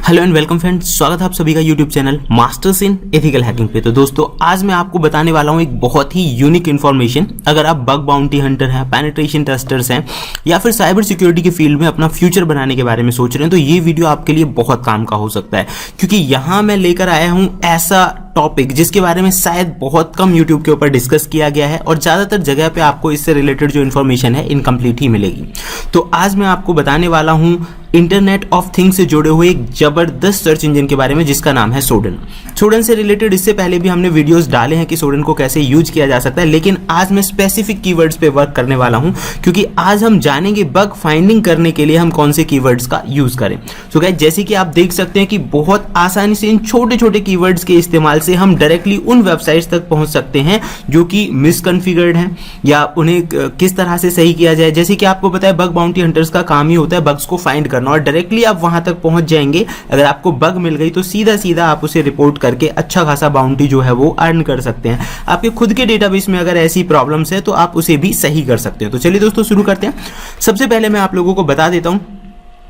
Hello and welcome friends, स्वागत है आप सभी का YouTube channel masters in ethical hacking पे। तो दोस्तों आज मैं आपको बताने वाला हूं एक बहुत ही यूनिक इन्फॉर्मेशन। अगर आप बग बाउंटी हंटर हैं, पेनिट्रेशन टेस्टर्स हैं या फिर साइबर सिक्योरिटी के फील्ड में अपना फ्यूचर बनाने के बारे में सोच रहे हैं तो ये वीडियो आपके लिए बहुत काम का हो सकता है, क्योंकि यहाँ मैं लेकर आया हूँ ऐसा टॉपिक जिसके बारे में शायद बहुत कम यूट्यूब के ऊपर डिस्कस किया गया है और ज़्यादातर जगह पे आपको इससे रिलेटेड जो इन्फॉर्मेशन है इनकम्प्लीट ही मिलेगी। तो आज मैं आपको बताने वाला हूँ इंटरनेट ऑफ थिंग्स से जुड़े हुए एक जबरदस्त सर्च इंजन के बारे में जिसका नाम है सोडन। सोडन से रिलेटेड इससे पहले भी हमने वीडियोस डाले हैं कि सोडन को कैसे यूज किया जा सकता है, लेकिन आज मैं स्पेसिफिक कीवर्ड्स पे वर्क करने वाला हूं क्योंकि आज हम जानेंगे बग फाइंडिंग करने के लिए हम कौन से कीवर्ड्स का यूज करें। सो गाइस, जैसे कि आप देख सकते हैं कि बहुत आसानी से इन छोटे छोटे कीवर्ड्स के इस्तेमाल से हम डायरेक्टली उन वेबसाइट्स तक पहुंच सकते हैं जो कि मिसकॉन्फिगर्ड हैं या उन्हें किस तरह से सही किया जाए। जैसे कि आपको पता है बग बाउंटी हंटर्स का काम ही होता है बग्स को फाइंड करना और डायरेक्टली आप वहां तक पहुंच जाएंगे। अगर आपको बग मिल गई तो सीधा सीधा आप उसे रिपोर्ट करके अच्छा खासा बाउंटी जो है वो अर्न कर सकते हैं। आपके खुद के डेटाबेस में अगर ऐसी प्रॉब्लम्स है तो आप उसे भी सही कर सकते हैं। तो चलिए दोस्तों शुरू करते हैं। सबसे पहले मैं आप लोगों को बता देता हूं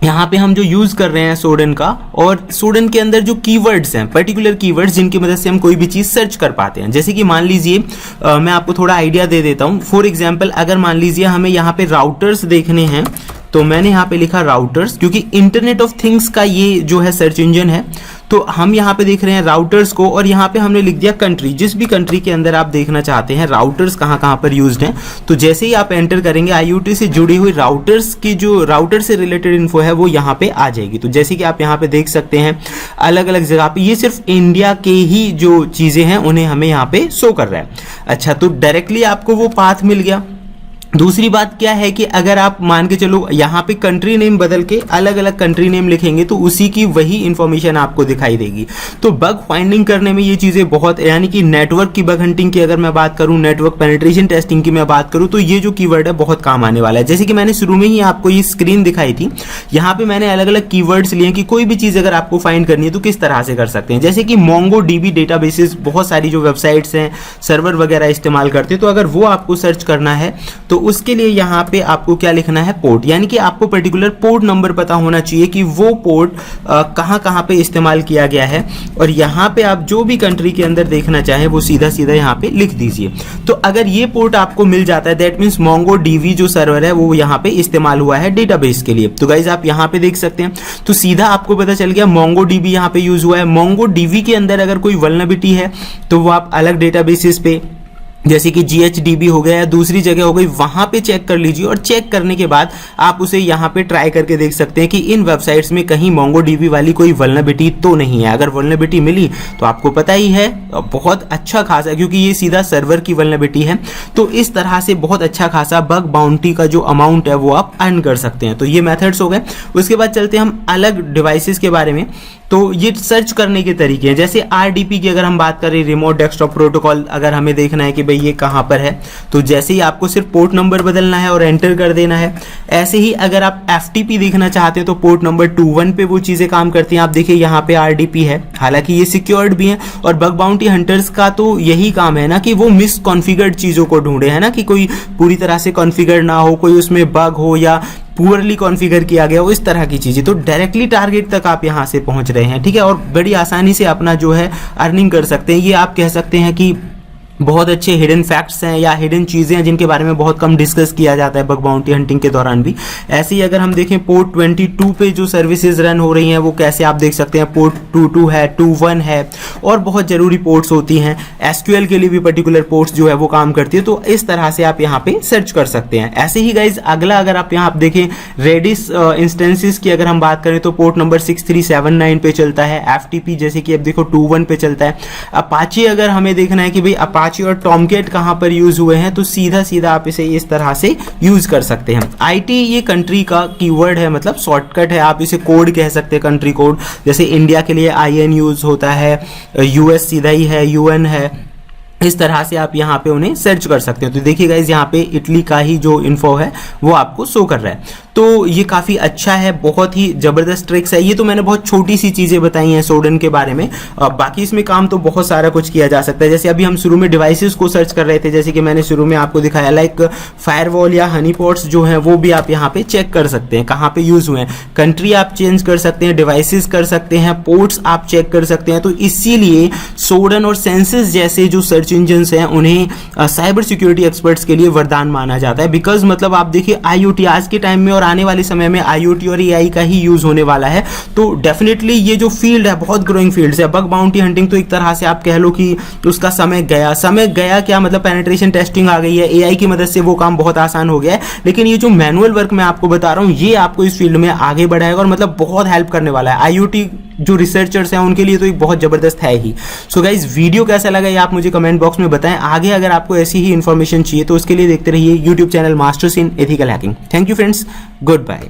यहाँ पे हम जो यूज कर रहे हैं सोडन का, और सोडन के अंदर जो कीवर्ड्स हैं, पर्टिकुलर कीवर्ड्स जिनकी मदद से हम कोई भी चीज सर्च कर पाते हैं। जैसे कि मान लीजिए मैं आपको थोड़ा आइडिया दे देता हूँ। फॉर एग्जांपल अगर मान लीजिए हमें यहाँ पे राउटर्स देखने हैं तो मैंने यहाँ पे लिखा राउटर्स, क्योंकि इंटरनेट ऑफ थिंग्स का ये जो है सर्च इंजन है। तो हम यहाँ पे देख रहे हैं राउटर्स को और यहाँ पे हमने लिख दिया कंट्री। जिस भी कंट्री के अंदर आप देखना चाहते हैं राउटर्स कहाँ कहाँ पर यूज्ड हैं, तो जैसे ही आप एंटर करेंगे IoT से जुड़ी हुई राउटर्स की जो राउटर से रिलेटेड इन्फो है वो यहाँ पे आ जाएगी। तो जैसे कि आप यहाँ पे देख सकते हैं अलग अलग जगह पे ये सिर्फ इंडिया के ही जो चीजें हैं उन्हें हमें यहाँ पे शो कर रहा है। अच्छा, तो डायरेक्टली आपको वो पाथ मिल गया। दूसरी बात क्या है कि अगर आप मान के चलो यहाँ पे कंट्री नेम बदल के अलग अलग कंट्री नेम लिखेंगे तो उसी की वही इंफॉर्मेशन आपको दिखाई देगी। तो बग फाइंडिंग करने में ये चीजें बहुत, यानी कि नेटवर्क की बग हंटिंग की अगर मैं बात करूं, नेटवर्क पेनिट्रेशन टेस्टिंग की मैं बात करूं, तो ये जो कीवर्ड है बहुत काम आने वाला है। जैसे कि मैंने शुरू में ही आपको ये स्क्रीन दिखाई थी, यहाँ पे मैंने अलग अलग कीवर्ड्स लिए कि कोई भी चीज अगर आपको फाइंड करनी है तो किस तरह से कर सकते हैं। जैसे कि MongoDB डेटाबेसेस बहुत सारी जो वेबसाइट्स हैं सर्वर वगैरह इस्तेमाल करते हैं, तो अगर वो आपको सर्च करना है तो उसके लिए यहाँ पे आपको क्या लिखना है, पोर्ट, यानी कि आपको पर्टिकुलर पोर्ट नंबर पता होना चाहिए कि वो पोर्ट कहाँ कहाँ पे इस्तेमाल किया गया है। और यहाँ पे आप जो भी कंट्री के अंदर देखना चाहें वो सीधा सीधा यहाँ पे लिख दीजिए। तो अगर ये पोर्ट आपको मिल जाता है दैट मीन्स MongoDB जो सर्वर है वो यहाँ पे इस्तेमाल हुआ है डेटाबेस के लिए। तो गाइज आप यहाँ पे देख सकते हैं, तो सीधा आपको पता चल गया MongoDB यहाँ पे यूज हुआ है। MongoDB के अंदर अगर कोई वल्नरेबिलिटी है तो वो आप अलग डेटाबेसेस पे जैसे कि GHDB हो गया या दूसरी जगह हो गई वहां पे चेक कर लीजिए, और चेक करने के बाद आप उसे यहाँ पे ट्राई करके देख सकते हैं कि इन वेबसाइट्स में कहीं MongoDB वाली कोई वल्नरेबिलिटी तो नहीं है। अगर वल्नरेबिलिटी मिली तो आपको पता ही है बहुत अच्छा खासा, क्योंकि ये सीधा सर्वर की वल्नरेबिलिटी है। तो इस तरह से बहुत अच्छा खासा बग बाउंटी का जो अमाउंट है वो आप अर्न कर सकते हैं। तो ये मेथड्स हो गए। उसके बाद चलते हैं हम अलग डिवाइसेस के बारे में। तो ये सर्च करने के तरीके हैं। जैसे RDP की अगर हम बात करें, रिमोट डेस्कटॉप प्रोटोकॉल, अगर हमें देखना है कि भाई ये कहाँ पर है तो जैसे ही आपको सिर्फ पोर्ट नंबर बदलना है और एंटर कर देना है। ऐसे ही अगर आप FTP देखना चाहते हैं तो पोर्ट नंबर 21 पे वो चीज़ें काम करती हैं। आप देखिए यहाँ पे RDP है, हालांकि ये सिक्योर्ड भी है। और बग बाउंटी हंटर्स का तो यही काम है ना कि वो मिसकॉन्फिगर्ड चीज़ों को ढूंढे, है ना, कि कोई पूरी तरह से कॉन्फिगर ना हो, कोई उसमें बग हो या पुअरली कॉन्फ़िगर किया गया हो, इस तरह की चीजें। तो डायरेक्टली टारगेट तक आप यहां से पहुंच रहे हैं, ठीक है, और बड़ी आसानी से अपना जो है अर्निंग कर सकते हैं। ये आप कह सकते हैं कि बहुत अच्छे हिडन फैक्ट्स हैं या हिडन चीज़ें हैं जिनके बारे में बहुत कम डिस्कस किया जाता है बग बाउंटी हंटिंग के दौरान भी। ऐसे ही अगर हम देखें पोर्ट 22 पे जो सर्विसेज रन हो रही हैं वो कैसे आप देख सकते हैं, पोर्ट 22 है, 21 है, और बहुत ज़रूरी पोर्ट्स होती हैं। SQL के लिए भी पर्टिकुलर पोर्ट्स जो है वो काम करती है। तो इस तरह से आप यहाँ पे सर्च कर सकते हैं। ऐसे ही गाइज अगला अगर आप यहाँ देखें रेडिस इंस्टेंसेस की अगर हम बात करें तो पोर्ट नंबर 6379 पे चलता है। FTP जैसे कि अब देखो 21 पे चलता है। अपाचे अगर हमें देखना है कि भाई अपाचे और टॉमकेट कहां पर यूज हुए हैं तो सीधा सीधा आप इसे इस तरह से यूज कर सकते हैं। IT ये कंट्री का कीवर्ड है, मतलब शॉर्टकट है, आप इसे कोड कह सकते हैं, कंट्री कोड। जैसे इंडिया के लिए IN यूज होता है, US सीधा ही है, UN है। इस तरह से आप यहाँ पे उन्हें सर्च कर सकते हो। तो देखिए गाइस यहाँ पे इटली का ही जो इन्फो है वो आपको शो कर रहा है। तो ये काफ़ी अच्छा है, बहुत ही ज़बरदस्त ट्रिक्स है। ये तो मैंने बहुत छोटी सी चीज़ें बताई हैं सोडन के बारे में, बाकी इसमें काम तो बहुत सारा कुछ किया जा सकता है। जैसे अभी हम शुरू में डिवाइसेस को सर्च कर रहे थे, जैसे कि मैंने शुरू में आपको दिखाया, लाइक फायरवॉल या हनी पॉट्स जो हैं वो भी आप यहाँ पे चेक कर सकते हैं कहाँ पे यूज़ हुए हैं। कंट्री आप चेंज कर सकते हैं, डिवाइसेस कर सकते हैं, पोर्ट्स आप चेक कर सकते हैं। तो इसीलिए सोडन और सेंसिस जैसे जो सर्च इंजन हैं उन्हें साइबर सिक्योरिटी एक्सपर्ट्स के लिए वरदान माना जाता है। बिकॉज मतलब आप देखिए IoT आज के टाइम में और आने वाले समय में IoT और AI का ही यूज होने वाला है। तो डेफिनेटली ये जो फील्ड है बहुत ग्रोइंग फील्ड है। बग बाउंटी हंटिंग तो एक तरह से आप कह लो कि उसका समय गया क्या, मतलब पेनिट्रेशन टेस्टिंग आ गई है, AI की मदद से वो काम बहुत आसान हो गया है। लेकिन ये जो मैनुअल वर्क मैं आपको बता रहा हूँ ये आपको इस फील्ड में आगे बढ़ाएगा और मतलब बहुत हेल्प करने वाला है। IoT जो रिसर्चर्स हैं उनके लिए तो एक बहुत जबरदस्त है ही। सो गाइस, वीडियो कैसा लगा ये आप मुझे कमेंट बॉक्स में बताएं। आगे अगर आपको ऐसी ही इंफॉर्मेशन चाहिए तो उसके लिए देखते रहिए YouTube channel masters in ethical hacking. Thank you friends, good bye.